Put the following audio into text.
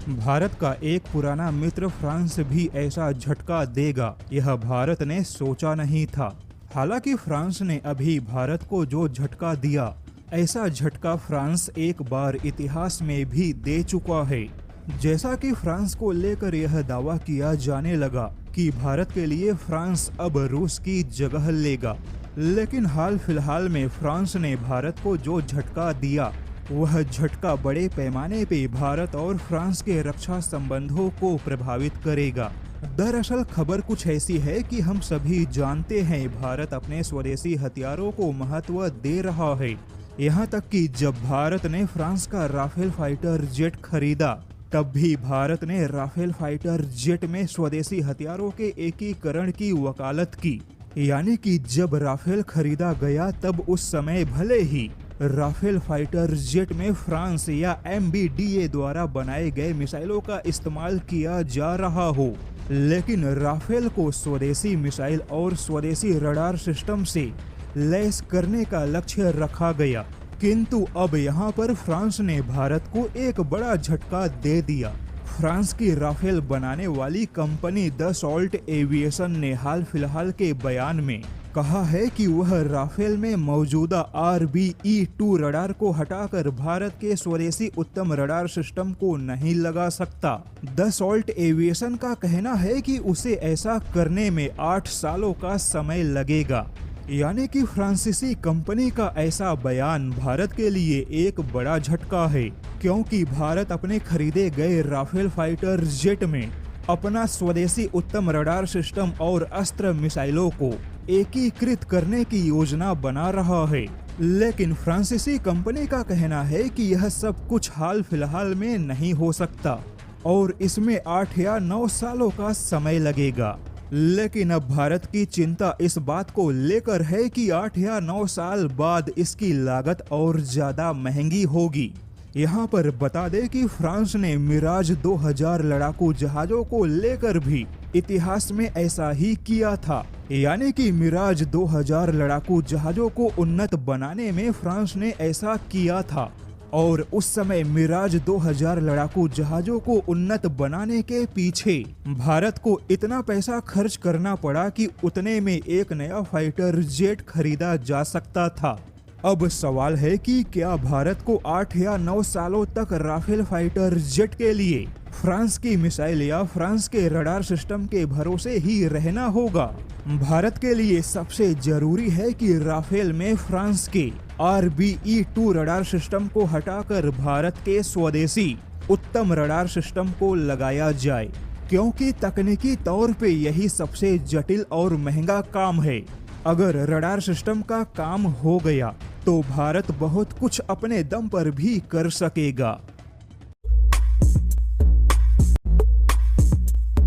भारत का एक पुराना मित्र फ्रांस भी ऐसा झटका देगा, यह भारत ने सोचा नहीं था। हालांकि फ्रांस ने अभी भारत को जो झटका दिया, ऐसा झटका फ्रांस एक बार इतिहास में भी दे चुका है। जैसा कि फ्रांस को लेकर यह दावा किया जाने लगा कि भारत के लिए फ्रांस अब रूस की जगह लेगा, लेकिन हाल फिलहाल में फ्रांस ने भारत को जो झटका दिया, वह झटका बड़े पैमाने पे भारत और फ्रांस के रक्षा संबंधों को प्रभावित करेगा। दरअसल खबर कुछ ऐसी है कि हम सभी जानते हैं भारत अपने स्वदेशी हथियारों को महत्व दे रहा है। यहाँ तक कि जब भारत ने फ्रांस का राफेल फाइटर जेट खरीदा, तब भी भारत ने राफेल फाइटर जेट में स्वदेशी हथियारों के एकीकरण की वकालत की। यानी कि जब राफेल खरीदा गया तब उस समय भले ही राफेल फाइटर जेट में फ्रांस या MBDA द्वारा बनाए गए मिसाइलों का इस्तेमाल किया जा रहा हो, लेकिन राफेल को स्वदेशी मिसाइल और स्वदेशी रडार सिस्टम से लैस करने का लक्ष्य रखा गया। किंतु अब यहाँ पर फ्रांस ने भारत को एक बड़ा झटका दे दिया। फ्रांस की राफेल बनाने वाली कंपनी दसॉल्ट एविएशन ने हाल फिलहाल के बयान में कहा है कि वह राफेल में मौजूदा RBE-2 रडार को हटाकर भारत के स्वदेशी उत्तम रडार सिस्टम को नहीं लगा सकता। दसॉल्ट एविएशन का कहना है कि उसे ऐसा करने में 8 सालों का समय लगेगा। यानी कि फ्रांसीसी कंपनी का ऐसा बयान भारत के लिए एक बड़ा झटका है, क्योंकि भारत अपने खरीदे गए राफेल फाइटर जेट में अपना स्वदेशी उत्तम रडार सिस्टम और अस्त्र मिसाइलों को एकीकृत करने की योजना बना रहा है। लेकिन फ्रांसीसी कंपनी का कहना है कि यह सब कुछ हाल फिलहाल में नहीं हो सकता और इसमें 8 या 9 सालों का समय लगेगा। लेकिन अब भारत की चिंता इस बात को लेकर है कि 8 या 9 साल बाद इसकी लागत और ज्यादा महंगी होगी। यहाँ पर बता दें कि फ्रांस ने मिराज 2000 लड़ाकू जहाजों को लेकर भी इतिहास में ऐसा ही किया था। यानी कि मिराज 2000 लड़ाकू जहाजों को उन्नत बनाने में फ्रांस ने ऐसा किया था और उस समय मिराज 2000 लड़ाकू जहाजों को उन्नत बनाने के पीछे भारत को इतना पैसा खर्च करना पड़ा कि उतने में एक नया फाइटर जेट खरीदा जा सकता था। अब सवाल है कि क्या भारत को 8 या 9 सालों तक राफेल फाइटर जेट के लिए फ्रांस की मिसाइल या फ्रांस के रडार सिस्टम के भरोसे ही रहना होगा? भारत के लिए सबसे जरूरी है कि राफेल में फ्रांस के RBE-2 रडार सिस्टम को हटाकर भारत के स्वदेशी उत्तम रडार सिस्टम को लगाया जाए, क्योंकि तकनीकी तौर पे यही सबसे जटिल और महंगा काम है। अगर रडार सिस्टम का काम हो गया तो भारत बहुत कुछ अपने दम पर भी कर सकेगा।